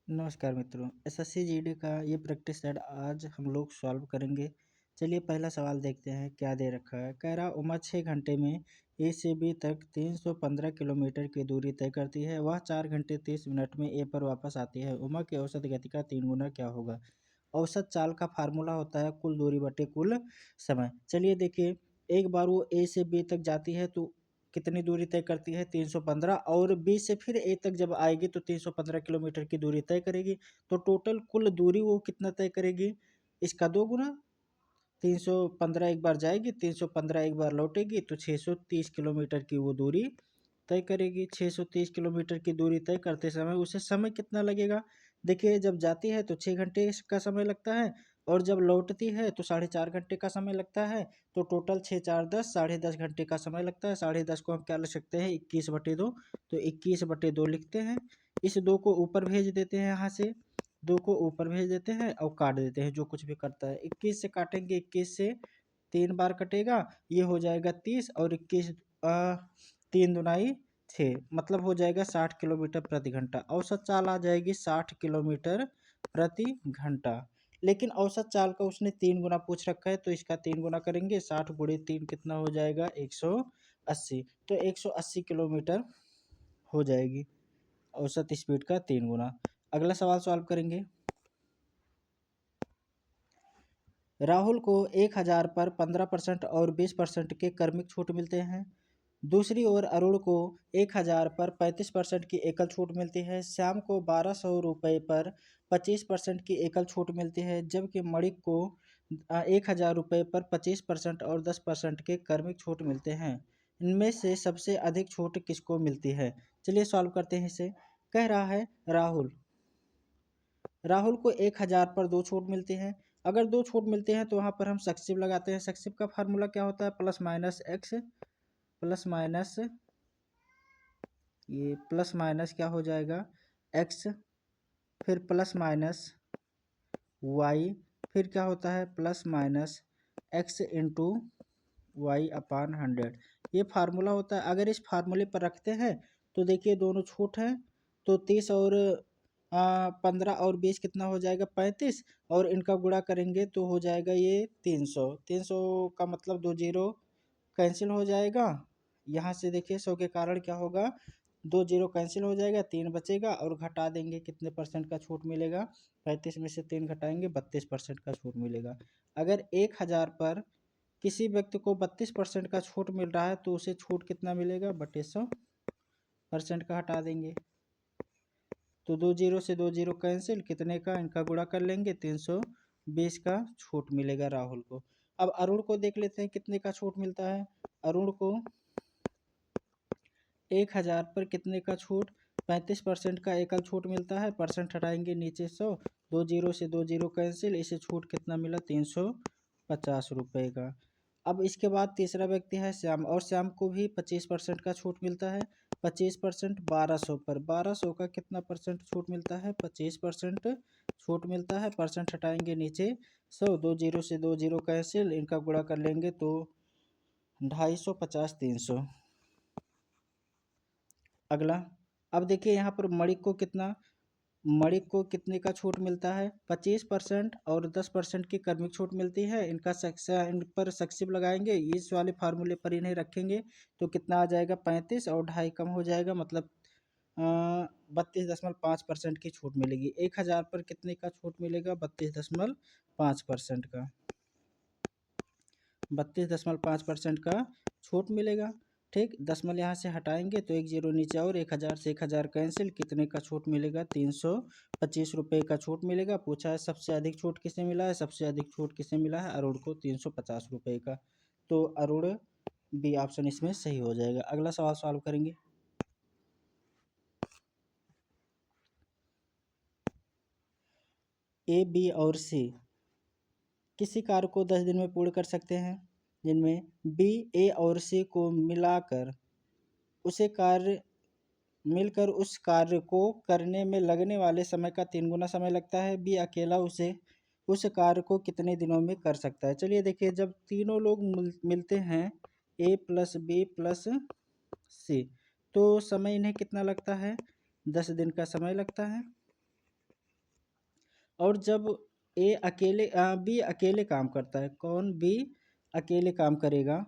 नमस्कार मित्रों, SSC GD का ये प्रैक्टिस सेट आज हम लोग सॉल्व करेंगे। चलिए पहला सवाल देखते हैं क्या दे रखा है। कह रहा उमा 6 घंटे में ए से बी तक 315 किलोमीटर की दूरी तय करती है। वह 4 घंटे 30 मिनट में ए पर वापस आती है। उमा की औसत गति का 3 गुना क्या होगा। औसत चाल का फार्मूला होता है कुल दूरी बटे कुल समय। चलिए देखिए, एक बार वो ए से बी तक जाती है तो कितनी दूरी तय करती है 315, और बी से फिर ए तक जब आएगी तो 315 किलोमीटर की दूरी तय करेगी। तो टोटल कुल दूरी वो कितना तय करेगी, इसका 2 गुना। 315 एक बार जाएगी, 315 एक बार लौटेगी, तो 630 किलोमीटर की वो दूरी तय करेगी। 630 किलोमीटर की दूरी तय करते समय उसे समय कितना लगेगा। देखिए, जब जाती है तो 6 घंटे का समय लगता है, और जब लौटती है तो 4.5 घंटे का समय लगता है। तो टोटल 6 4 10, 10.5 घंटे का समय लगता है। 10.5 को हम क्या लिख सकते हैं, 21/2। तो 21/2 लिखते हैं। इस 2 को ऊपर भेज देते हैं, यहाँ से 2 को ऊपर भेज देते हैं और काट देते हैं, जो कुछ भी करता है। 21 से काटेंगे, 21 से 3 बार कटेगा, ये हो जाएगा 30, और 21 3 दुनाई 6, मतलब हो जाएगा 60 किलोमीटर प्रति घंटा। औसत चाल आ जाएगी 60 किलोमीटर प्रति घंटा। लेकिन औसत चाल का उसने 3 गुना पूछ रखा है, तो इसका 3 गुना करेंगे। 60 गुणे 3 कितना हो जाएगा, 180। तो 180 किलोमीटर हो जाएगी औसत स्पीड का 3 गुना। अगला सवाल सॉल्व करेंगे। राहुल को 1000 पर 15% और 20% के क्रमिक छूट मिलते हैं। दूसरी ओर अरुण को 1000 पर 35% की एकल छूट मिलती है। श्याम को 1200 रुपये पर 25% की एकल छूट मिलती है, जबकि मणिक को 1000 रुपये पर 25% और 10% के क्रमिक छूट मिलते हैं। इनमें से सबसे अधिक छूट किसको मिलती है। चलिए सॉल्व करते हैं इसे। कह रहा है राहुल को 1000 पर 2 छूट मिलती हैं। अगर 2 छूट मिलते हैं तो वहाँ पर हम सक्सिव लगाते हैं। सक्सिव का फार्मूला क्या होता है, plus minus x, plus minus, ये प्लस माइनस क्या हो जाएगा, एक्स, फिर प्लस माइनस वाई, फिर क्या होता है plus minus x into y upon 100। ये फार्मूला होता है। अगर इस फार्मूले पर रखते हैं तो देखिए दोनों छूट हैं, तो 30 और 15 और 20 कितना हो जाएगा, 35, और इनका गुणा करेंगे तो हो जाएगा ये 300। 300 का मतलब 2 जीरो कैंसिल हो जाएगा। यहाँ से देखिए 100 के कारण क्या होगा, 2 जीरो कैंसिल हो जाएगा, 3 बचेगा, और घटा देंगे कितने परसेंट का छूट मिलेगा, 35 में से 3 घटाएंगे 32% का छूट मिलेगा। अगर 1000 पर किसी व्यक्ति को 32% का छूट मिल रहा है तो उसे छूट कितना मिलेगा, बटे 100% का हटा देंगे। तो 2 जीरो से 2 जीरो कैंसिल, कितने का, इनका गुणा कर लेंगे, 320 का छूट मिलेगा राहुल को। अब अरुण को देख लेते हैं कितने का छूट मिलता है। अरुण को 1000 पर कितने का छूट, 35% का एकल छूट मिलता है। परसेंट हटाएंगे नीचे 100, 2 जीरो से 2 जीरो कैंसिल, इसे छूट कितना मिला, 350 रुपये का। अब इसके बाद तीसरा व्यक्ति है श्याम, और श्याम को भी 25% का छूट मिलता है। 25% 1200 पर, 1200 का कितना परसेंट छूट मिलता है, 25% छूट मिलता है। परसेंट हटाएंगे नीचे 100, 2 जीरो से 2 जीरो कैंसिल, इनका गुणा कर लेंगे तो 250, 50, 300। अगला, अब देखिए यहाँ पर मणिक को कितने का छूट मिलता है, 25% और 10% की क्रमिक छूट मिलती है। इन पर सक्सिव लगाएंगे, इस वाले फार्मूले पर इन्हें रखेंगे तो कितना आ जाएगा, 35, और 2.5 कम हो जाएगा, मतलब 32.5% की छूट मिलेगी। 1000 पर कितने का छूट मिलेगा, 32.5% का, 32.5% का छूट मिलेगा। ठीक, दशमलव यहाँ से हटाएंगे तो 1 जीरो नीचे, और 1000 से 1000 कैंसिल, कितने का छूट मिलेगा, 325 रुपये का छूट मिलेगा। पूछा है सबसे अधिक छूट किसे मिला है, सबसे अधिक छूट किसे मिला है, अरुण को 350 रुपये का। तो अरुण बी ऑप्शन इसमें सही हो जाएगा। अगला सवाल सॉल्व करेंगे। ए, बी और सी किसी कार्य को 10 दिन में पूर्ण कर सकते हैं, जिनमें बी, ए और सी को मिलकर उस कार्य को करने में लगने वाले समय का 3 गुना समय लगता है। बी अकेला उस कार्य को कितने दिनों में कर सकता है। चलिए देखिए, जब तीनों लोग मिलते हैं, ए प्लस बी प्लस सी, तो समय इन्हें कितना लगता है, 10 दिन का समय लगता है। और जब बी अकेले काम करता है, कौन बी अकेले काम करेगा,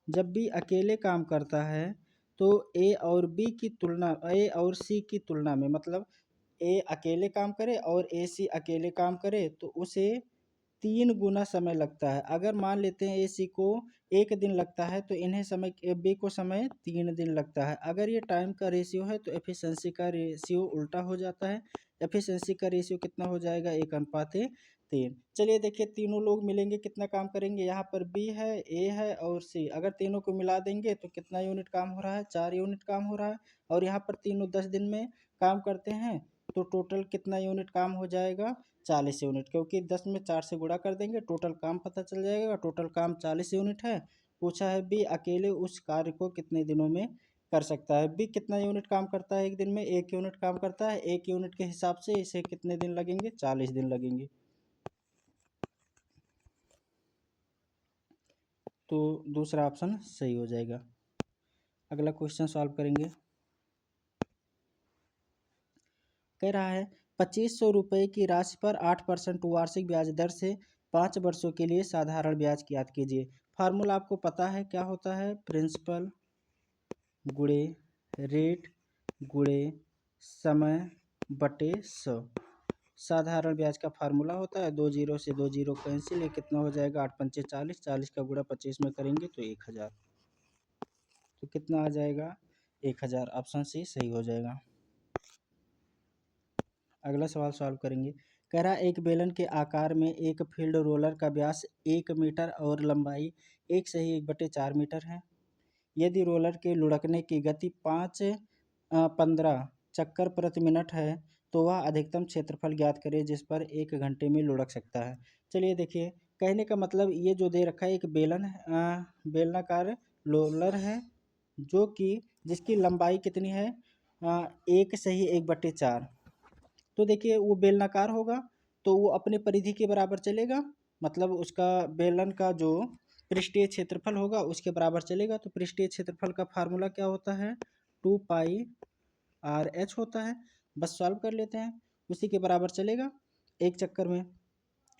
जब बी अकेले काम करता है तो ए और सी की तुलना में, मतलब ए अकेले काम करे और ए सी अकेले काम करे तो उसे 3 गुना समय लगता है। अगर मान लेते हैं ए सी को 1 दिन लगता है तो इन्हें बी को समय 3 दिन लगता है। अगर ये टाइम का रेशियो है तो एफिशिएंसी का रेशियो उल्टा हो जाता है। एफिशिएंसी का रेशियो कितना हो जाएगा, 1:3। चलिए देखिए, तीनों लोग मिलेंगे कितना काम करेंगे। यहाँ पर बी है, ए है और सी, अगर तीनों को मिला देंगे तो कितना यूनिट काम हो रहा है, 4 यूनिट काम हो रहा है। और यहाँ पर तीनों 10 दिन में काम करते हैं तो टोटल कितना यूनिट काम हो जाएगा, 40 यूनिट, क्योंकि 10 में 4 से गुणा कर देंगे टोटल काम पता चल जाएगा। टोटल काम 40 यूनिट है। पूछा है बी अकेले उस कार्य को कितने दिनों में कर सकता है। बी कितना यूनिट काम करता है एक दिन में, 1 यूनिट काम करता है। 1 यूनिट के हिसाब से इसे कितने दिन लगेंगे, 40 दिन लगेंगे। तो दूसरा ऑप्शन सही हो जाएगा। अगला क्वेश्चन सॉल्व करेंगे। कह रहा है 2500 रुपये की राशि पर 8% वार्षिक ब्याज दर से 5 वर्षों के लिए साधारण ब्याज ज्ञात कीजिए। फार्मूला आपको पता है क्या होता है, प्रिंसिपल गुणे रेट गुणे समय बटे 100। साधारण ब्याज का फार्मूला होता है, 2 जीरो से 2 जीरो कैंसिल, ये कितना हो जाएगा, 8 पंचे 40, 40 का गुणा 25 में करेंगे तो 1000। तो कितना आ जाएगा, 1000। ऑप्शन सी सही हो जाएगा। अगला सवाल सॉल्व करेंगे। कह रहा है एक बेलन के आकार में एक फील्ड रोलर का व्यास 1 मीटर और लंबाई 1/4 मीटर है। यदि रोलर के लुढ़कने की गति 15 चक्कर प्रति मिनट है तो वह अधिकतम क्षेत्रफल ज्ञात करे जिस पर 1 घंटे में लुढ़क सकता है। चलिए देखिए, कहने का मतलब ये जो दे रखा है, एक बेलनाकार रोलर है जो कि जिसकी लंबाई कितनी है, 1/4। तो देखिए वो बेलनाकार होगा तो वो अपने परिधि के बराबर चलेगा, मतलब उसका बेलन का जो पृष्ठीय क्षेत्रफल होगा उसके बराबर चलेगा। तो पृष्ठीय क्षेत्रफल का फार्मूला क्या होता है, 2πr/h होता है। बस सॉल्व कर लेते हैं, उसी के बराबर चलेगा एक चक्कर में।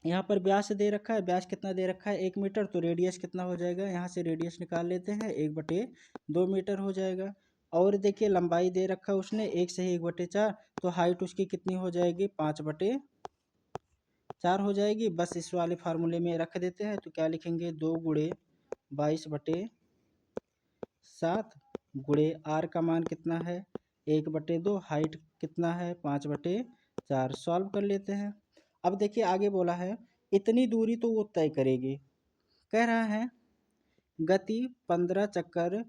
यहाँ पर व्यास दे रखा है, व्यास कितना दे रखा है, 1 मीटर, तो रेडियस कितना हो जाएगा, यहाँ से रेडियस निकाल लेते हैं, 1/2 मीटर हो जाएगा। और देखिए लंबाई दे रखा है उसने 1/4, तो हाइट उसकी कितनी हो जाएगी, 5/4 हो जाएगी। बस इस वाले फार्मूले में रख देते हैं, तो क्या लिखेंगे, 2 गुणे 22/7 गुणे आर का मान कितना है, 1/2, हाइट कितना है, 5/4। सॉल्व कर लेते हैं। अब देखिए आगे बोला है इतनी दूरी तो वो तय करेगी। कह रहा है गति 15 चक्कर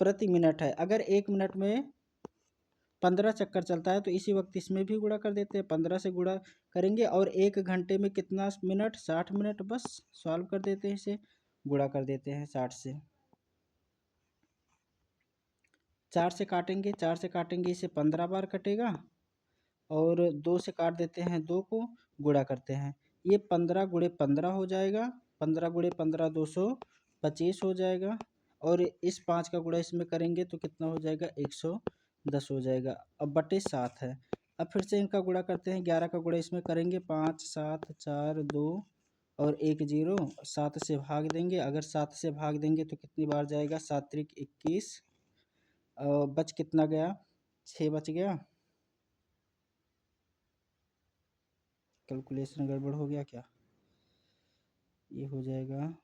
प्रति मिनट है। अगर 1 मिनट में 15 चक्कर चलता है तो इसी वक्त इसमें भी गुणा कर देते हैं, 15 से गुणा करेंगे। और 1 घंटे में कितना मिनट, 60 मिनट। बस सॉल्व कर देते हैं, इसे गुणा कर देते हैं 60 से। 4 से काटेंगे, 4 से काटेंगे इसे 15 बार कटेगा। और 2 से काट देते हैं, 2 को गुणा करते हैं, ये 15 गुणे 15 हो जाएगा। 15 गुणे 15 225 हो जाएगा। और इस 5 का गुणा इसमें करेंगे तो कितना हो जाएगा, 110 हो जाएगा। अब बटे 7 है। अब फिर से इनका गुणा करते हैं, 11 का गुणा इसमें करेंगे, 5 7 4 2 और 1 0। 7 से भाग देंगे, अगर 7 से भाग देंगे तो कितनी बार जाएगा, 7 त्रिक 21। बच कितना गया, 6 बच गया। कैलकुलेशन गड़बड़ हो गया क्या, ये हो जाएगा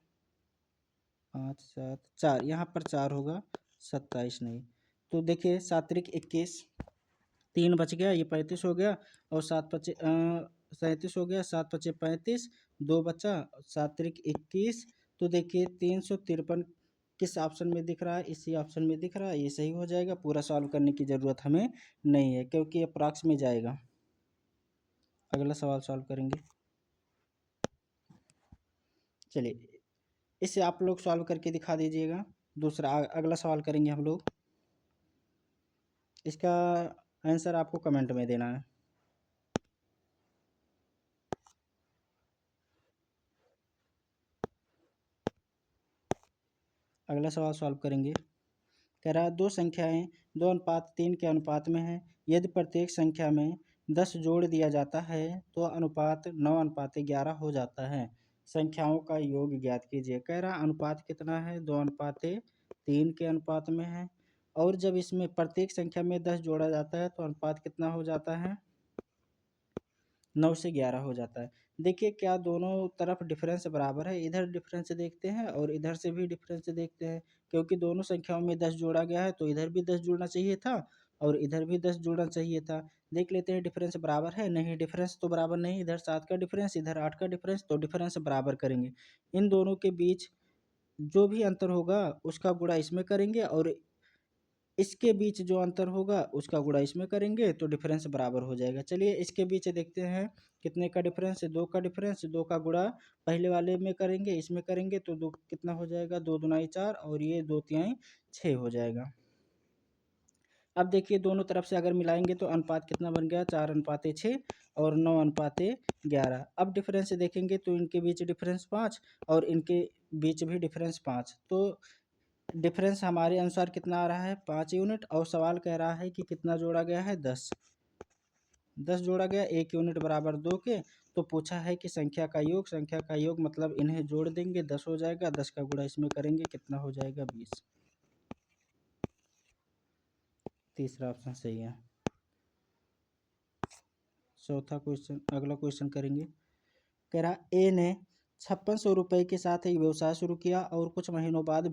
5 7 4, यहाँ पर 4 होगा, 27 नहीं। तो देखिए 7 त्रिक 21, 3 बच गया, ये 35 हो गया। और 37 हो गया, 7 पचे 35, 2 बचा, 7 त्रिक 21। तो देखिए 353 किस ऑप्शन में दिख रहा है, इसी ऑप्शन में दिख रहा है, ये सही हो जाएगा। पूरा सॉल्व करने की ज़रूरत हमें नहीं है क्योंकि अप्रॉक्स में जाएगा। अगला सवाल सॉल्व करेंगे। चलिए इसे आप लोग सॉल्व करके दिखा दीजिएगा। दूसरा अगला सवाल करेंगे हम लोग, इसका आंसर आपको कमेंट में देना है। अगला सवाल सॉल्व करेंगे। कह रहा दो संख्याएं 2:3 के अनुपात में हैं। यदि प्रत्येक संख्या में 10 जोड़ दिया जाता है तो अनुपात 9:11 हो जाता है। संख्याओं का योग ज्ञात कीजिए। कह रहा अनुपात कितना है, 2:3 के अनुपात में है। और जब इसमें प्रत्येक संख्या में 10 जोड़ा जाता है तो अनुपात कितना हो जाता है, 9 से 11 हो जाता है। देखिए क्या दोनों तरफ डिफरेंस बराबर है, इधर डिफरेंस देखते हैं और इधर से भी डिफरेंस देखते हैं। क्योंकि दोनों संख्याओं में 10 जोड़ा गया है तो इधर भी 10 जोड़ना चाहिए था और इधर भी 10 जोड़ना चाहिए था। देख लेते हैं डिफरेंस बराबर है, नहीं डिफरेंस तो बराबर नहीं, इधर 7 का डिफरेंस इधर 8 का डिफरेंस, तो डिफरेंस बराबर करेंगे। इन दोनों के बीच जो भी अंतर होगा उसका गुणा इसमें करेंगे और इसके बीच जो अंतर होगा उसका गुणा इसमें करेंगे तो डिफरेंस बराबर हो जाएगा। चलिए इसके बीच देखते हैं कितने का डिफरेंस है, 2 का डिफरेंस, 2 का गुणा पहले वाले में करेंगे इसमें करेंगे तो 2 कितना हो जाएगा, 2 दूनाई 4 और ये 2 तिहाई 6 हो जाएगा। अब देखिए दोनों तरफ से अगर मिलाएंगे तो अनुपात कितना बन गया, 4:6 और 9:11। अब डिफरेंस देखेंगे तो इनके बीच डिफरेंस 5 और इनके बीच भी डिफरेंस 5, तो डिफरेंस हमारे अनुसार कितना आ रहा है, 5 यूनिट। और सवाल कह रहा है कि कितना जोड़ा गया है, 10 जोड़ा गया, 1 यूनिट बराबर 2 के। तो पूछा है कि संख्या का योग मतलब इन्हें जोड़ देंगे 10 हो जाएगा, 10 का गुणा इसमें करेंगे कितना हो जाएगा, 20। तीसरा ऑप्शन सही है। चौथा क्वेश्चन, अगला क्वेश्चन करेंगे। कह रहा ए ने 5600 रुपये के साथ एक व्यवसाय शुरू किया और कुछ महीनों बाद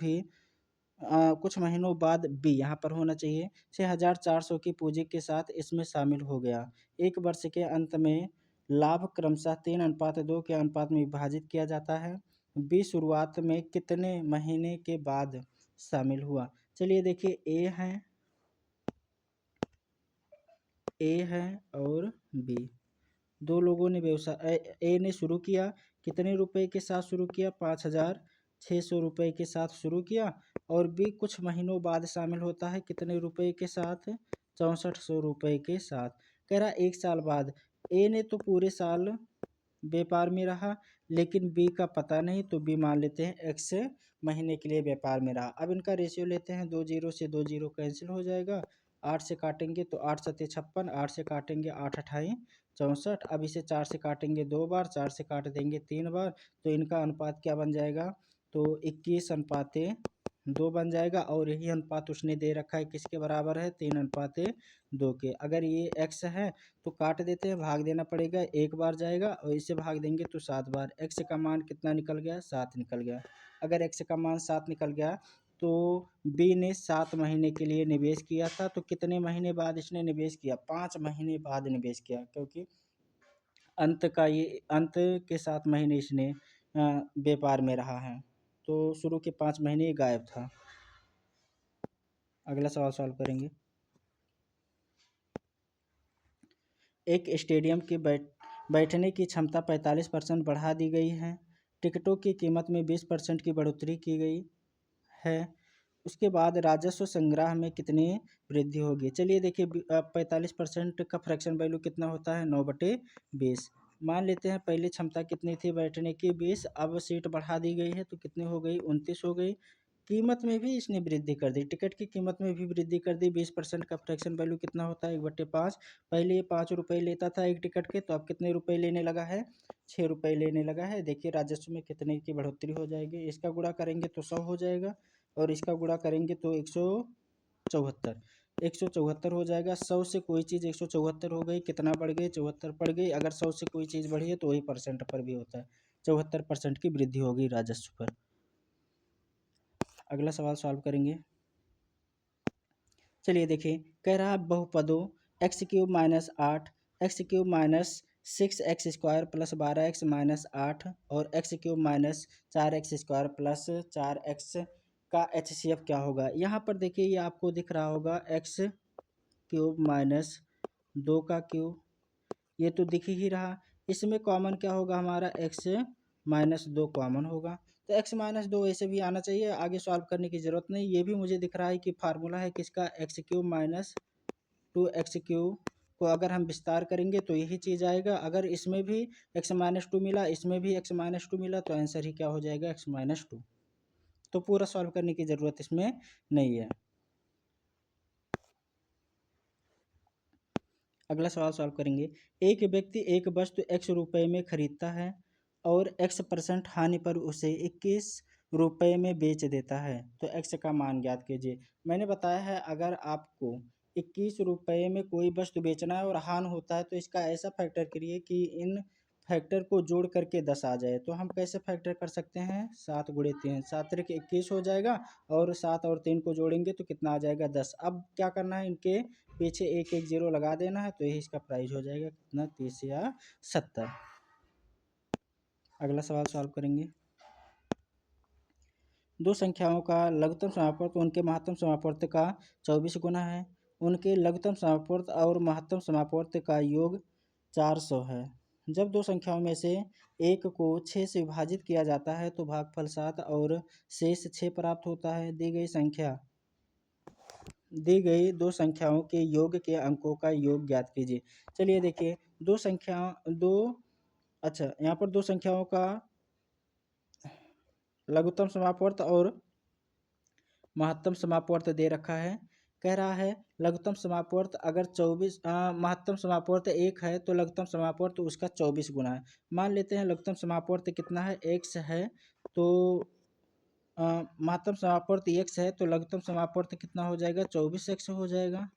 बी, यहाँ पर होना चाहिए, 6400 की पूंजी के साथ इसमें शामिल हो गया। एक वर्ष के अंत में लाभ क्रमशः 3:2 के अनुपात में विभाजित किया जाता है। बी शुरुआत में कितने महीने के बाद शामिल हुआ। चलिए देखिए ए है और बी, दो लोगों ने व्यवसाय, ए ने शुरू किया, कितने रुपए के साथ शुरू किया, 5600 रुपये के साथ शुरू किया। और बी कुछ महीनों बाद शामिल होता है, कितने रुपए के साथ, 6400 रुपये के साथ। कह रहा 1 साल बाद। ए ने तो पूरे साल व्यापार में रहा लेकिन बी का पता नहीं, तो बी मान लेते हैं x महीने के लिए व्यापार में रहा। अब इनका रेशियो लेते हैं, 2 जीरो से 2 जीरो कैंसिल हो जाएगा, 8 से काटेंगे तो 8 सत्ते 56, 8 से काटेंगे 8 अठाई 64। अब इसे 4 से काटेंगे 2 बार, 4 से काट देंगे 3 बार, तो इनका अनुपात क्या बन जाएगा, तो 21:2 बन जाएगा। और यही अनुपात उसने दे रखा है, किसके बराबर है, 3:2 के। अगर ये x है तो काट देते हैं, भाग देना पड़ेगा, एक बार जाएगा और इसे भाग देंगे तो 7 बार। x का मान कितना निकल गया, 7 निकल गया। अगर x का मान 7 निकल गया तो बी ने 7 महीने के लिए निवेश किया था, तो कितने महीने बाद इसने निवेश किया, 5 महीने बाद निवेश किया, क्योंकि अंत के 7 महीने इसने व्यापार में रहा है, तो शुरू के 5 महीने गायब था। अगला सवाल सॉल्व करेंगे। एक स्टेडियम की बैठने की क्षमता 45% बढ़ा दी गई है। टिकटों की कीमत में 20% की बढ़ोतरी की गई है। उसके बाद राजस्व संग्रह में कितनी वृद्धि होगी। चलिए देखिए 45% का फ्रैक्शन वैल्यू कितना होता है, 9/20। मान लेते हैं पहले क्षमता कितनी थी बैठने की, 20, अब सीट बढ़ा दी गई है तो कितनी हो गई, 29 हो गई। कीमत में भी इसने वृद्धि कर दी, टिकट की कीमत में भी वृद्धि कर दी। 20% का फ्रैक्शन वैल्यू कितना होता है, 1/5। पहले ये 5 रुपये लेता था एक टिकट के, तो अब कितने रुपये लेने लगा है, 6 रुपये लेने लगा है। देखिए राजस्व में कितने की बढ़ोतरी हो जाएगी, इसका गुणा करेंगे तो 100 हो जाएगा और इसका गुणा करेंगे तो 174 हो जाएगा। 100 से कोई चीज़ 174 हो गई, कितना बढ़ गई, 74 बढ़ गई। अगर 100 से कोई चीज़ बढ़ी है तो वही परसेंट पर भी होता है, 74% की वृद्धि होगी राजस्व पर। अगला सवाल सॉल्व करेंगे। चलिए देखिए, कह रहा बहुपदों x³ - 8, x³ - 6x² + 12x - 8 और x³ - 4x² + 4x का HCF क्या होगा। यहाँ पर देखिए ये आपको दिख रहा होगा x³ - 2 का क्यूब, ये तो दिख ही रहा। इसमें कॉमन क्या होगा हमारा, x - 2 कॉमन होगा, तो x - 2 ऐसे भी आना चाहिए, आगे सॉल्व करने की ज़रूरत नहीं। ये भी मुझे दिख रहा है कि फार्मूला है किसका, x³ - 2x³ को अगर हम विस्तार करेंगे तो यही चीज़ आएगा। अगर इसमें भी x - 2 मिला, इसमें भी x - 2 मिला, तो आंसर ही क्या हो जाएगा, x - 2। तो पूरा सॉल्व करने की ज़रूरत इसमें नहीं है। अगला सवाल सॉल्व करेंगे। एक व्यक्ति एक वस्तु x रुपये में खरीदता है और x% हानि पर उसे 21 रुपये में बेच देता है, तो x का मान ज्ञात कीजिए। मैंने बताया है अगर आपको 21 रुपये में कोई वस्तु बेचना है और हानि होता है तो इसका ऐसा फैक्टर करिए कि इन फैक्टर को जोड़ करके 10 आ जाए। तो हम कैसे फैक्टर कर सकते हैं, 7 गुणे 3, 7 त्रिक 21 हो जाएगा और 7 और 3 को जोड़ेंगे तो कितना आ जाएगा, 10। अब क्या करना है, इनके पीछे एक एक जीरो लगा देना है, तो यही इसका प्राइस हो जाएगा कितना, 30 या 70। अगला सवाल सॉल्व करेंगे। दो संख्याओं का लघुत्तम समापवर्त उनके महत्तम समापवर्त का 24 गुना है। उनके लघुत्तम समापवर्त और महत्तम समापवर्त का योग 400 है। जब दो संख्याओं में से एक को 6 से विभाजित किया जाता है तो भागफल 7 और शेष 6 प्राप्त होता है। दी गई दो संख्याओं के योग के अंकों का योग ज्ञात कीजिए। चलिए देखिए, यहाँ पर दो संख्याओं का लघुत्तम समापवर्त और महत्तम समापवर्त दे रखा है। कह रहा है लघुत्तम समापवर्त अगर 24, महत्तम समापवर्त 1 है तो लघुत्तम समापवर्त उसका 24 गुना है। मान लेते हैं लघुत्तम समापवर्त कितना है, x है, तो महत्तम समापवर्त x है तो लघुत्तम समापवर्त कितना हो जाएगा, 24x हो जाएगा।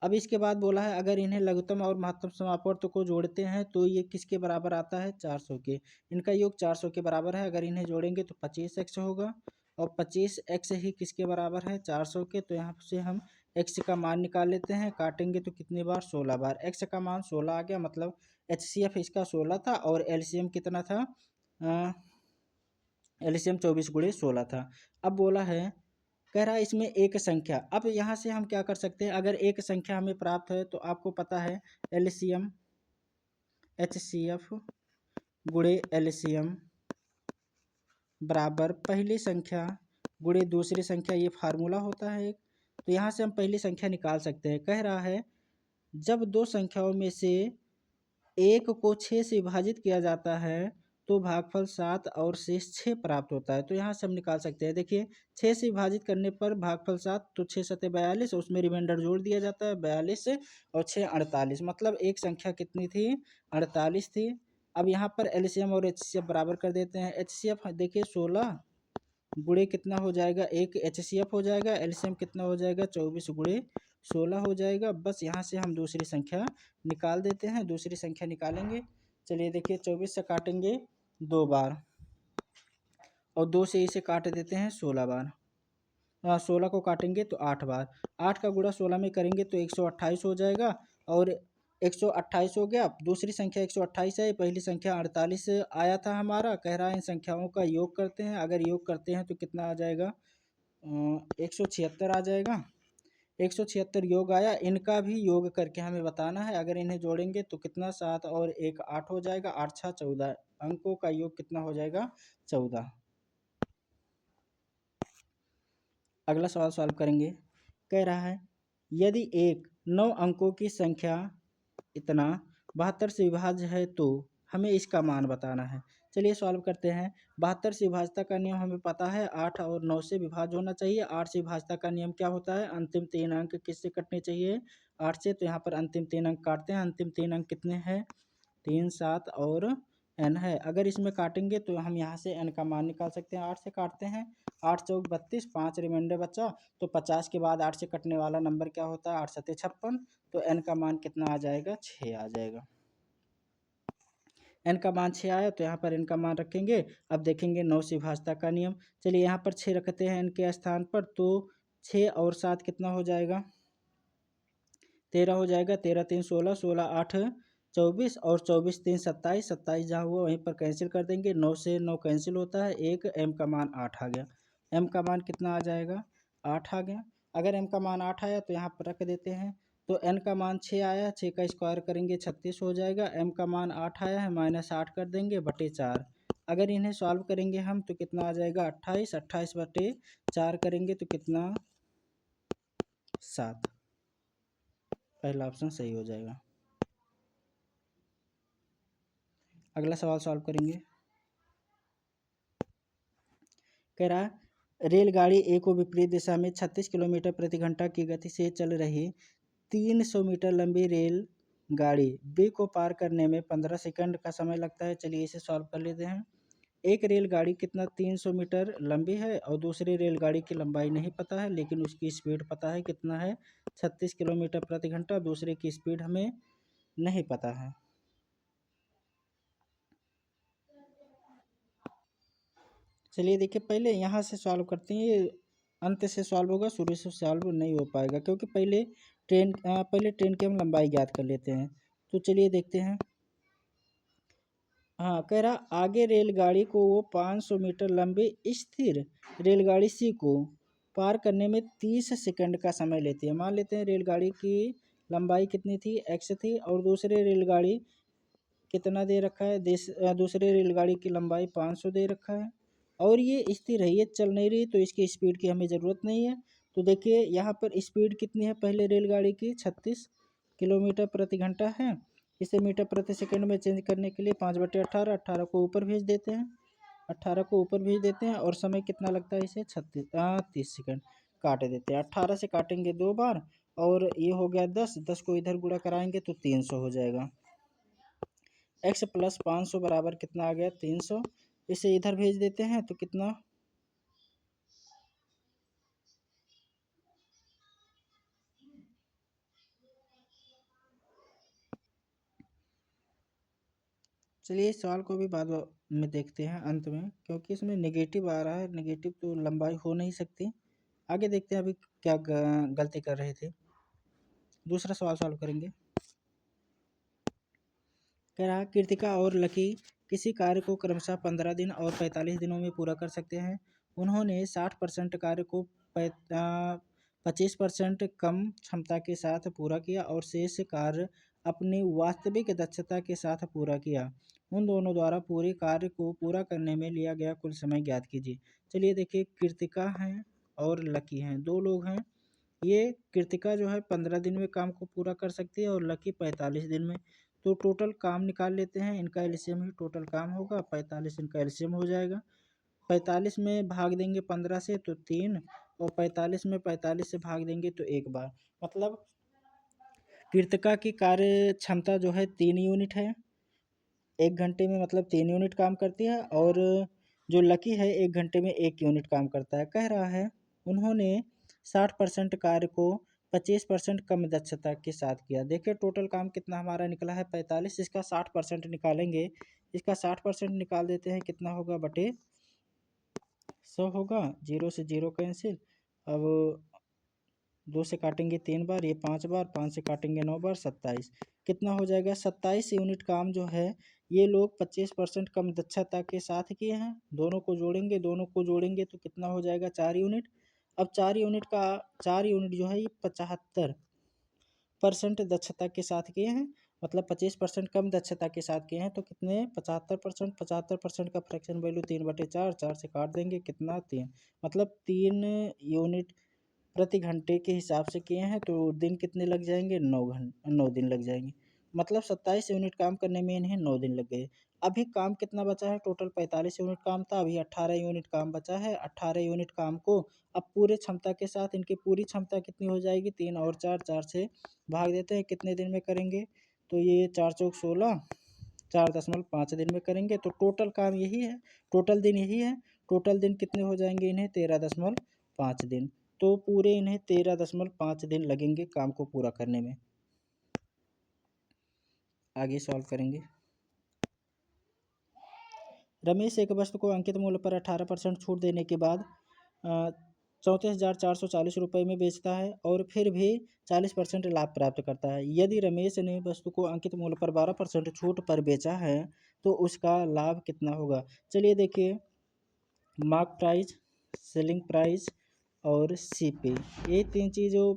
अब इसके बाद बोला है अगर इन्हें लघुत्तम और महत्तम समापवर्त को जोड़ते हैं तो ये किसके बराबर आता है, 400 के। इनका योग 400 के बराबर है। अगर इन्हें जोड़ेंगे तो 25x होगा और 25x ही किसके बराबर है, 400 के। तो यहाँ से हम x का मान निकाल लेते हैं, काटेंगे तो कितनी बार, 16 बार। x का मान 16 आ गया, मतलब HCF इसका 16 था और LCM कितना था, LCM 24 गुणे 16 था। अब बोला है, कह रहा है इसमें एक संख्या। अब यहाँ से हम क्या कर सकते हैं, अगर एक संख्या हमें प्राप्त है तो आपको पता है LCM HCF गुणे LCM बराबर पहली संख्या गुणे दूसरी संख्या, ये फार्मूला होता है एक। तो यहाँ से हम पहली संख्या निकाल सकते हैं। कह रहा है जब दो संख्याओं में से एक को 6 से विभाजित किया जाता है तो भागफल 7 और शेष 6 प्राप्त होता है। तो यहाँ से हम निकाल सकते हैं। देखिए 6 से विभाजित करने पर भागफल 7, तो 6 सत्ते 42, उसमें रिमाइंडर जोड़ दिया जाता है 42 और 6 48, मतलब एक संख्या कितनी थी, 48 थी। अब यहाँ पर LCM और HCF बराबर कर देते हैं। HCF देखिए 16 गुणे कितना हो जाएगा, एक HCF हो जाएगा, LCM कितना हो जाएगा, 24 गुणे 16 हो जाएगा। बस यहाँ से हम दूसरी संख्या निकाल देते हैं। दूसरी संख्या निकालेंगे, चलिए देखिए 24 से काटेंगे 2 बार और 2 से इसे काट देते हैं 16 बार। 16 को काटेंगे तो 8 बार। 8 का गुणा 16 में करेंगे तो 128 हो जाएगा और 128 हो गया। दूसरी संख्या 128 है, पहली संख्या 48 आया था हमारा। कह रहा है इन संख्याओं का योग करते हैं। अगर योग करते हैं तो कितना आ जाएगा, 176 आ जाएगा। 176 योग आया। इनका भी योग करके हमें बताना है। अगर इन्हें जोड़ेंगे तो कितना, 7 और 1 8 हो जाएगा, 8 6 14। अंकों का योग कितना हो जाएगा, 14। अगला सवाल सॉल्व करेंगे। कह रहा है यदि एक 9 अंकों की संख्या इतना 72 से विभाज्य है तो हमें इसका मान बताना है। चलिए सॉल्व करते हैं। 72 से विभाज्यता का नियम हमें पता है, 8 और 9 से विभाज्य होना चाहिए। 8 से विभाज्यता का नियम क्या होता है, अंतिम 3 अंक किससे कटने चाहिए, 8 से। तो यहाँ पर अंतिम 3 अंक काटते हैं। अंतिम 3 अंक कितने हैं, 3 7 और n है। अगर इसमें काटेंगे तो हम यहाँ से n का मान निकाल सकते हैं। 8 से काटते हैं, 8 चौक 32, 5 रिमाइंडर बचा, तो 50 के बाद 8 से कटने वाला नंबर क्या होता है, 8 सत्ते 56। तो n का मान कितना आ जाएगा, 6 आ जाएगा। n का मान 6 आया तो यहाँ पर n का मान रखेंगे। अब देखेंगे 9 से विभाज्यता का नियम। चलिए यहाँ पर 6 रखते हैं n के स्थान पर, तो 6 और 7 कितना हो जाएगा, 13 हो जाएगा। 13 3 16, 16 8 24 और 24 3 27, 27 जहाँ हुआ वहीं पर कैंसिल कर देंगे। 9 से 9 कैंसिल होता है, एक m का मान 8 आ गया। m का मान कितना आ जाएगा, 8 आ गया। अगर m का मान 8 आया तो यहाँ पर रख देते हैं। तो n का मान 6 आया, 6 का स्क्वायर करेंगे 36 हो जाएगा। m का मान 8 आया है, -8 कर देंगे बटे 4। अगर इन्हें सॉल्व करेंगे हम तो कितना आ जाएगा, 28, 28 बटे 4 करेंगे तो कितना, 7। पहला ऑप्शन सही हो जाएगा। अगला सवाल सॉल्व करेंगे। कह रहा है रेलगाड़ी ए को विपरीत दिशा में 36 किलोमीटर प्रति घंटा की गति से चल रही 300 मीटर लंबी रेल गाड़ी बी को पार करने में 15 सेकंड का समय लगता है। चलिए इसे सॉल्व कर लेते हैं। एक रेलगाड़ी कितना 300 मीटर लंबी है और दूसरी रेलगाड़ी की लंबाई नहीं पता है, लेकिन उसकी स्पीड पता है कितना है 36 किलोमीटर प्रति घंटा। दूसरे की स्पीड हमें नहीं पता है। चलिए देखिए, पहले यहाँ से सॉल्व करते हैं। ये अंत से सॉल्व होगा, शुरू से सॉल्व नहीं हो पाएगा, क्योंकि पहले ट्रेन की हम लंबाई ज्ञात कर लेते हैं। तो चलिए देखते हैं। हाँ, कह रहा आगे रेलगाड़ी को वो 500 मीटर लंबी स्थिर रेलगाड़ी सी को पार करने में 30 सेकंड का समय लेती है। मान लेते हैं रेलगाड़ी की लंबाई कितनी थी, x थी, और दूसरे रेलगाड़ी कितना दे रखा है, दूसरे रेलगाड़ी की लंबाई 500 दे रखा है, और ये स्थिर है, ये चल नहीं रही, तो इसकी स्पीड की हमें ज़रूरत नहीं है। तो देखिए यहाँ पर स्पीड कितनी है पहले रेलगाड़ी की, 36 किलोमीटर प्रति घंटा है। इसे मीटर प्रति सेकंड में चेंज करने के लिए 5/18, 18 को ऊपर भेज देते हैं, 18 को ऊपर भेज देते हैं, और समय कितना लगता है इसे 30 सेकंड। काट देते हैं, 18 से काटेंगे 2 बार, और ये हो गया 10, 10 को इधर गुणा कराएंगे तो 300 हो जाएगा। x प्लस 500 बराबर कितना आ गया 300। इसे इधर भेज देते हैं तो कितना, चलिए इस सवाल को भी बाद में देखते हैं अंत में, क्योंकि इसमें नेगेटिव आ रहा है, नेगेटिव तो लंबाई हो नहीं सकती। आगे देखते हैं अभी क्या गलती कर रहे थे। दूसरा सवाल सॉल्व करेंगे। कह रहा कृतिका और लकी किसी कार्य को क्रमशः 15 दिन और 45 दिनों में पूरा कर सकते हैं। उन्होंने 60% कार्य को 25% कम क्षमता के साथ पूरा किया और शेष कार्य अपनी वास्तविक दक्षता के साथ पूरा किया। उन दोनों द्वारा पूरे कार्य को पूरा करने में लिया गया कुल समय ज्ञात कीजिए। चलिए देखिए, कृतिका हैं और लकी हैं, दो लोग हैं। ये कृतिका जो है 15 दिन में काम को पूरा कर सकती है और लकी 45 दिन में। तो टोटल काम निकाल लेते हैं, इनका एलसीएम ही टोटल काम होगा, 45 इनका एलसीएम हो जाएगा। 45 में भाग देंगे 15 से तो 3, और 45 में 45 से भाग देंगे तो 1 बार। मतलब कृतिका की कार्य क्षमता जो है 3 यूनिट है, 1 घंटे में मतलब 3 यूनिट काम करती है, और जो लकी है 1 घंटे में 1 यूनिट काम करता है। कह रहा है उन्होंने 60% कार्य को 25% कम दक्षता के साथ किया। देखिए टोटल काम कितना हमारा निकला है 45, इसका 60% निकालेंगे, इसका 60% निकाल देते हैं, कितना होगा बटे 100 होगा, 0 से 0 कैंसिल। अब 2 से काटेंगे 3 बार, ये 5 बार, 5 से काटेंगे 9 बार, 27। कितना हो जाएगा 27 यूनिट काम जो है ये लोग 25% कम दक्षता के साथ किए हैं। दोनों को जोड़ेंगे, दोनों को जोड़ेंगे तो कितना हो जाएगा 4 यूनिट। अब 4 यूनिट जो है ये 75% दक्षता के साथ किए हैं, मतलब 25% कम दक्षता के साथ किए हैं। तो कितने 75%, 75% का फ्रैक्शन वैल्यू 3/4, 4 से काट देंगे कितना 3, मतलब 3 यूनिट प्रति घंटे के हिसाब से किए हैं। तो दिन कितने लग जाएंगे 9 दिन लग जाएंगे, मतलब 27 यूनिट काम करने में इन्हें 9 दिन लग गए। अभी काम कितना बचा है, टोटल 45 यूनिट काम था, अभी 18 यूनिट काम बचा है। 18 यूनिट काम को अब पूरे क्षमता के साथ, इनकी पूरी क्षमता कितनी हो जाएगी 3 और 4, 4 से भाग देते हैं, कितने दिन में करेंगे, तो ये 4 चौक 16, 4.5 दिन में करेंगे। तो टोटल काम यही है, टोटल दिन यही है। टोटल दिन कितने हो जाएंगे इन्हें 13.5 दिन। तो पूरे इन्हें 13.5 दिन लगेंगे काम को पूरा करने में। आगे सॉल्व करेंगे। रमेश एक वस्तु को अंकित मूल्य पर 18% छूट देने के बाद 34,440 रुपये में बेचता है और फिर भी 40% लाभ प्राप्त करता है। यदि रमेश ने वस्तु को अंकित मूल्य पर 12% छूट पर बेचा है तो उसका लाभ कितना होगा। चलिए देखिए, मार्क प्राइस, सेलिंग प्राइस और सीपी, ये 3 चीज़ों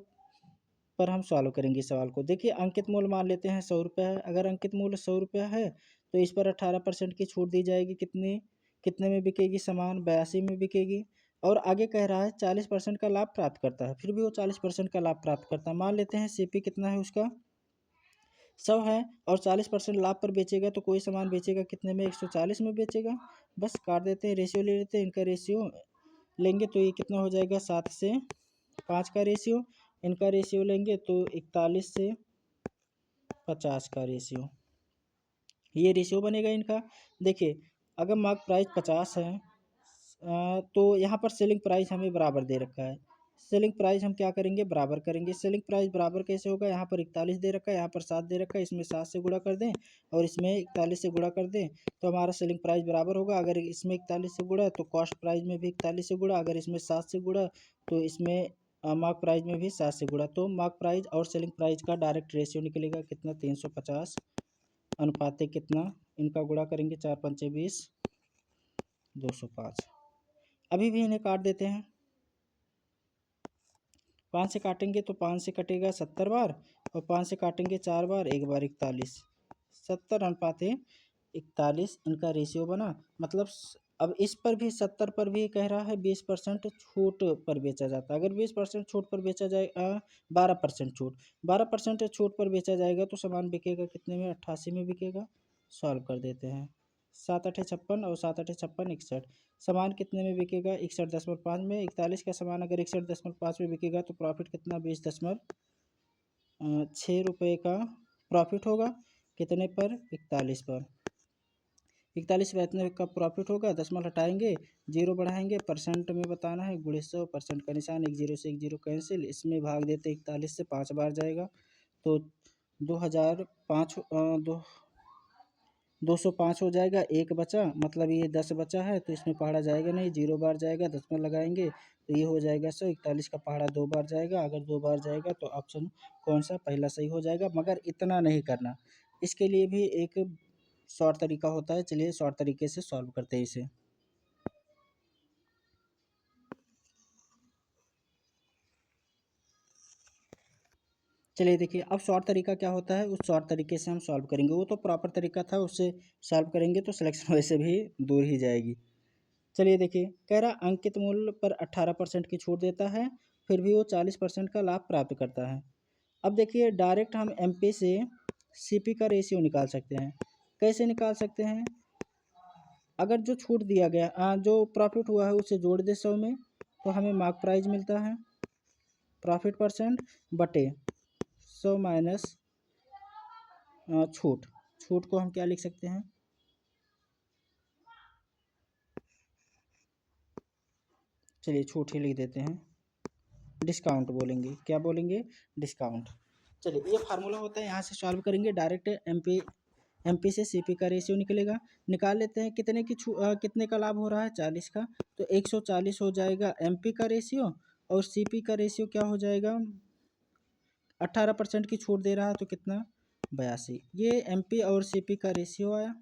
पर हम सॉल्व करेंगे इस सवाल को। देखिए अंकित मूल्य मान लेते हैं 100 रुपये है। अगर अंकित मूल्य 100 रुपये है तो इस पर 18% की छूट दी जाएगी। कितने कितने में बिकेगी सामान, 82 में बिकेगी। और आगे कह रहा है 40% का लाभ प्राप्त करता है, फिर भी वो 40% का लाभ प्राप्त करता है। मान लेते हैं सीपी कितना है उसका 100 है, और 40% लाभ पर बेचेगा तो कोई सामान बेचेगा कितने में 140 में बेचेगा। बस काट देते हैं, रेशियो ले लेते हैं, इनका रेशियो लेंगे तो ये कितना हो जाएगा 7 से 5 का रेशियो। इनका रेशियो लेंगे तो 41 से 50 का रेशियो, ये रेशियो बनेगा इनका। देखिए अगर मार्क प्राइस 50 है तो यहाँ पर सेलिंग प्राइस हमें बराबर दे रखा है। सेलिंग प्राइस हम क्या करेंगे, बराबर करेंगे। सेलिंग प्राइस बराबर कैसे होगा, यहाँ पर 41 दे रखा है, यहाँ पर 7 दे रखा है, इसमें 7 से गुणा कर दें और इसमें 41 से गुणा कर दें तो हमारा सेलिंग प्राइस बराबर होगा। अगर इसमें 41 से गुणा तो कॉस्ट प्राइस में भी 41 से गुणा, अगर इसमें 7 से गुणा तो इसमें मार्क प्राइस में भी 7 से गुणा। तो मार्क प्राइस और सेलिंग प्राइस का डायरेक्ट रेशियो निकलेगा कितना, 350 अनुपाते कितना, इनका गुणा करेंगे 4 पंचे 20, 205। अभी भी इन्हें काट देते हैं, 5 से काटेंगे तो 5 से कटेगा 70 बार और 5 से काटेंगे 4 बार, एक बार 41, 70 अनुपाते 41 इनका रेशियो बना। मतलब अब इस पर भी 70 पर भी कह रहा है 20% छूट पर बेचा जाता है। अगर 20% छूट पर बेचा जाए 12% छूट, 12% छूट पर बेचा जाएगा तो सामान बिकेगा कितने में, 88 में बिकेगा। सॉल्व कर देते हैं, 7 8 56 और 7 8 56 61, सामान कितने में बिकेगा, 61.5 में। 41 का सामान अगर 61.5 में बिकेगा तो प्रॉफिट कितना, 20.6 रुपये का प्रॉफिट होगा। कितने पर, 41 पर। 41 पर इतने का प्रॉफिट होगा, दशमलव हटाएंगे, जीरो बढ़ाएंगे, परसेंट में बताना है, गुणे 100, परसेंट का निशान, एक जीरो से एक जीरो कैंसिल, इसमें भाग देते 41 से 5 बार जाएगा तो 2005 205 हो जाएगा, एक बचा, मतलब ये 10 बचा है तो इसमें पहाड़ा जाएगा नहीं, 0 बार जाएगा, दशमलव लगाएंगे तो ये हो जाएगा 100। 41 का पहाड़ा 2 बार जाएगा, अगर 2 बार जाएगा तो ऑप्शन कौन सा, पहला सही हो जाएगा। मगर इतना नहीं करना, इसके लिए भी एक शॉर्ट तरीका होता है। चलिए शॉर्ट तरीके से सॉल्व करते हैं इसे। चलिए देखिए अब शॉर्ट तरीका क्या होता है, उस शॉर्ट तरीके से हम सॉल्व करेंगे। वो तो प्रॉपर तरीका था, उससे सॉल्व करेंगे तो सिलेक्शन वैसे भी दूर ही जाएगी। चलिए देखिए, कह रहा अंकित मूल्य पर 18% की छूट देता है, फिर भी वो 40% का लाभ प्राप्त करता है। अब देखिए डायरेक्ट हम एमपी से सीपी का रेशियो निकाल सकते हैं। कैसे निकाल सकते हैं, अगर जो छूट दिया गया जो प्रॉफिट हुआ है उसे जोड़ दे 100 में तो हमें मार्क प्राइस मिलता है, प्रॉफिट परसेंट बटे 100 माइनस छूट। छूट को हम क्या लिख सकते हैं, चलिए छूट ही लिख देते हैं, डिस्काउंट बोलेंगे, क्या बोलेंगे, डिस्काउंट। चलिए ये फार्मूला होता है, यहाँ से सॉल्व करेंगे डायरेक्ट एमपी से सीपी का रेशियो निकलेगा। निकाल लेते हैं कितने की कितने का लाभ हो रहा है, 40 का, तो 140 हो जाएगा एमपी का रेशियो और सीपी का रेशियो क्या हो जाएगा, 18% की छूट दे रहा है तो कितना, 82। ये एमपी और सीपी का रेशियो आया,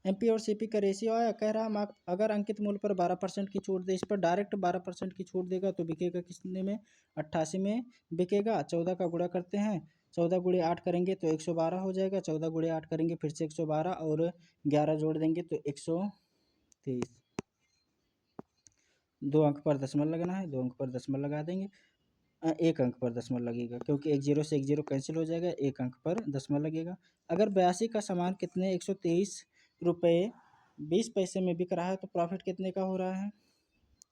एमपी और सीपी का रेशियो आया। कह रहा हम अगर अंकित मूल्य पर 12% की छूट दे, इस पर डायरेक्ट 12% की छूट देगा तो बिकेगा कितने में, 88 में बिकेगा। 14 का गुणा करते हैं, 14 गुणे 8 करेंगे तो 112 हो जाएगा, 14 गुणे 8 करेंगे फिर से 112 और 11 जोड़ देंगे तो 123। 2 अंक पर दशमलव लगना है, 2 अंक पर दशमलव लगा देंगे, 1 अंक पर दशमलव लगेगा क्योंकि एक जीरो से एक जीरो कैंसिल हो जाएगा, 1 अंक पर दशमलव लगेगा। अगर 82 का सामान कितने, 123 रुपये 20 पैसे में बिक रहा है तो प्रॉफिट कितने का हो रहा है।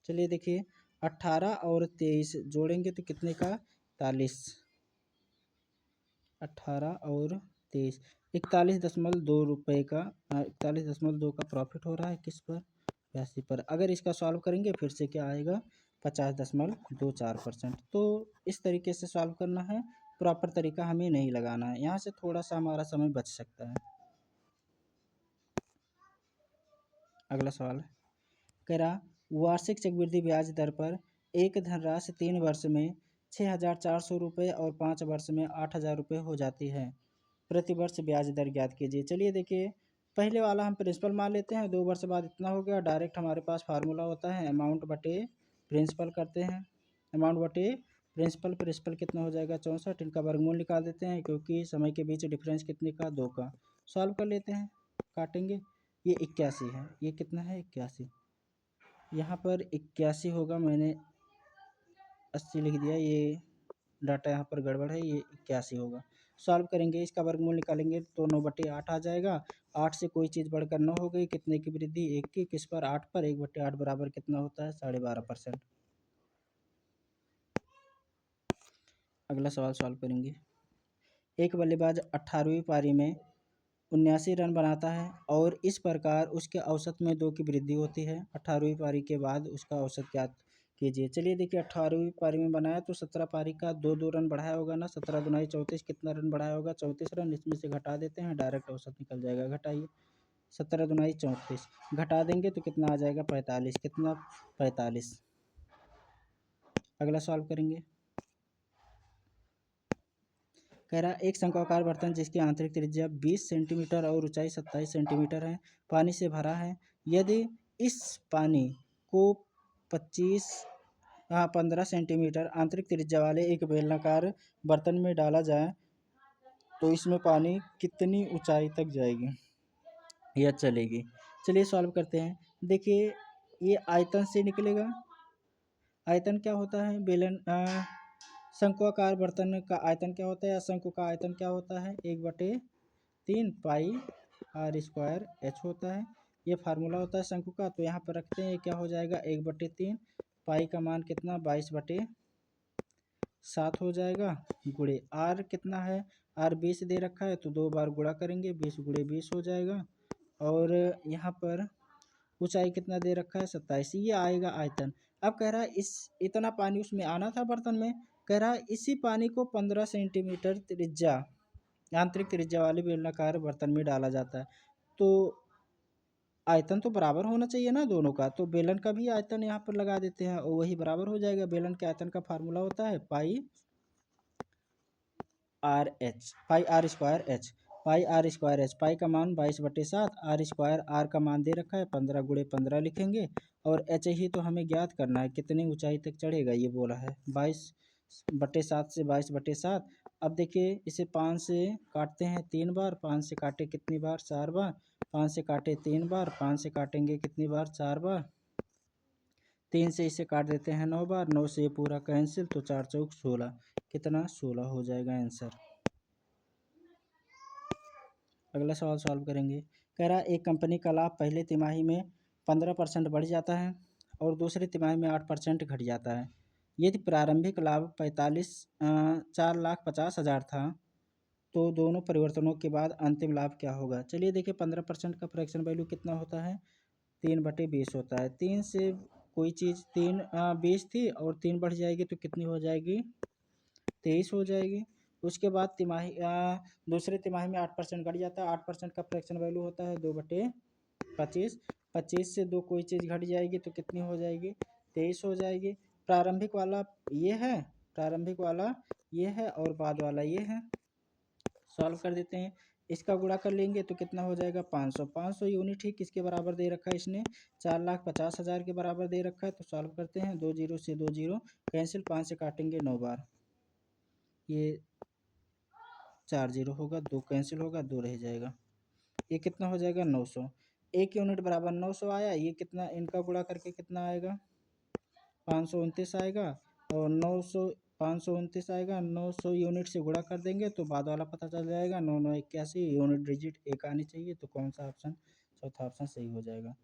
चलिए देखिए 18 और 23 जोड़ेंगे तो कितने का, 41, 18 और 23, 41.2 रुपये का, 41.2 का प्रॉफिट हो रहा है किस पर, 82 पर। अगर इसका सॉल्व करेंगे फिर से क्या आएगा, 50.24%। तो इस तरीके से सॉल्व करना है, प्रॉपर तरीका हमें नहीं लगाना है, यहाँ से थोड़ा सा हमारा समय बच सकता है। अगला सवाल कह रहा वार्षिक चक्रवृद्धि ब्याज दर पर एक धनराशि 3 वर्ष में 6,400 रुपये और 5 वर्ष में 8,000 रुपये हो जाती है, प्रति वर्ष ब्याज दर ज्ञात कीजिए। चलिए देखिए पहले वाला हम प्रिंसिपल मान लेते हैं, 2 वर्ष बाद इतना हो गया, डायरेक्ट हमारे पास फार्मूला होता है अमाउंट बटे प्रिंसिपल करते हैं, अमाउंट बटे प्रिंसिपल, प्रिंसिपल कितना हो जाएगा 64, इनका वर्गमूल निकाल देते हैं क्योंकि समय के बीच डिफरेंस कितने का, 2 का। सॉल्व कर लेते हैं, काटेंगे, ये 81 है, ये कितना है 81, यहाँ पर 81 होगा, मैंने 80 लिख दिया, ये डाटा यहाँ पर गड़बड़ है, ये 81 होगा। सॉल्व करेंगे, इसका वर्गमूल निकालेंगे तो 9/8 आ जाएगा, 8 से कोई चीज़ बढ़कर 9 हो गई, कितने की वृद्धि, 1 की, किस पर, 8 पर, 1/8 बराबर कितना होता है, 12.5%। अगला सवाल सॉल्व करेंगे, एक बल्लेबाज 18वीं पारी में 79 रन बनाता है और इस प्रकार उसके औसत में 2 की वृद्धि होती है। 18वीं पारी के बाद उसका औसत ज्ञात कीजिए। चलिए देखिए 18वीं पारी में बनाया तो 17 पारी का 2-2 रन बढ़ाया होगा ना, 17 दूनाई 34, कितना रन बढ़ाया होगा? 34 रन। इसमें से घटा देते हैं, डायरेक्ट औसत निकल जाएगा। घटाइए, 17 दूनाई 34, घटा देंगे तो कितना आ जाएगा? 45। कितना? 45। अगला सॉल्व करेंगे। कह रहा एक शंक्वाकार बर्तन जिसकी आंतरिक त्रिज्या 20 सेंटीमीटर और ऊंचाई 27 सेंटीमीटर है, पानी से भरा है। यदि इस पानी को 15 सेंटीमीटर आंतरिक त्रिज्या वाले एक बेलनाकार बर्तन में डाला जाए तो इसमें पानी कितनी ऊंचाई तक जाएगी या चलेगी? चलिए सॉल्व करते हैं। देखिए ये आयतन से निकलेगा। आयतन क्या होता है? शंक्वाकार बर्तन का आयतन क्या होता है या शंकु का आयतन क्या होता है? 1/3 पाई आर स्क्वायर एच होता है। ये फार्मूला होता है शंकु का। तो यहाँ पर रखते हैं, क्या हो जाएगा? 1/3 पाई का मान कितना? 22/7 हो जाएगा, गुणे आर कितना है? आर 20 दे रखा है तो 2 बार गुणा करेंगे, 20 गुणे 20 हो जाएगा। और यहाँ पर ऊंचाई कितना दे रखा है? 27। ये आएगा आयतन। अब कह रहा है इस इतना पानी उसमें आना था बर्तन में। कह रहा है इसी पानी को 15 सेंटीमीटर त्रिज्या आंतरिक त्रिज्या वाले बेलनाकार बर्तन में डाला जाता है। तो आयतन तो बराबर होना चाहिए ना दोनों का। तो बेलन का भी आयतन यहाँ पर लगा देते हैं और वही बराबर हो जाएगा। बेलन के आयतन का फार्मूला होता है pi r h, pi r square h. Pi r square h, pi का मान 22/7, आर स्क्वायर आर का मान दे रखा है 15 गुणे 15 लिखेंगे। और एच ही तो हमें ज्ञात करना है कितनी ऊंचाई तक चढ़ेगा, ये बोला है 22/7 से 22/7। अब देखिए इसे 5 से काटते हैं 3 बार, 5 से काटे कितनी बार? 4 बार। 5 से काटे 3 बार, 5 से काटेंगे कितनी बार? 4 बार। 3 से इसे काट देते हैं 9 बार, 9 से ये पूरा कैंसिल, तो 4 चौक 16, कितना? 16 हो जाएगा आंसर। अगला सवाल सॉल्व करेंगे। कह रहा एक कंपनी का लाभ पहले तिमाही में 15% बढ़ जाता है और दूसरे तिमाही में 8% घट जाता है। यदि प्रारंभिक लाभ 4,50,000 था तो दोनों परिवर्तनों के बाद अंतिम लाभ क्या होगा? चलिए देखिए 15% का फ्रैक्शन वैल्यू कितना होता है? 3/20 होता है। 3 से कोई चीज़ 20 थी और 3 बढ़ जाएगी तो कितनी हो जाएगी? 23 हो जाएगी। उसके बाद दूसरे तिमाही में 8% घट जाता है। 8% का फ्रैक्शन वैल्यू होता है 2/25। 25 से 2 कोई चीज़ घट जाएगी तो कितनी हो जाएगी? 23 हो जाएगी। प्रारंभिक वाला ये है, प्रारंभिक वाला ये है और बाद वाला ये है। सॉल्व कर देते हैं। इसका गुणा कर लेंगे तो कितना हो जाएगा? 500। 500 यूनिट ही किसके बराबर दे रखा है इसने? 4,50,000 के बराबर दे रखा है। तो सॉल्व करते हैं, 2 जीरो से 2 जीरो कैंसिल, 5 से काटेंगे 9 बार, ये 4 जीरो होगा, 2 कैंसिल होगा, 2 रह जाएगा। ये कितना हो जाएगा? 900। 1 यूनिट बराबर 900 आया। ये कितना, इनका गुणा करके कितना आएगा? 529 आएगा। और 529 आएगा, 900 यूनिट से गुणा कर देंगे तो बाद वाला पता चल जाएगा। 9,981 यूनिट डिजिट एक आनी चाहिए। तो कौन सा ऑप्शन? चौथा ऑप्शन सही हो जाएगा।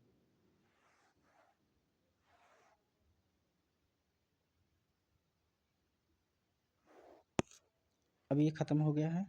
अब ये खत्म हो गया है।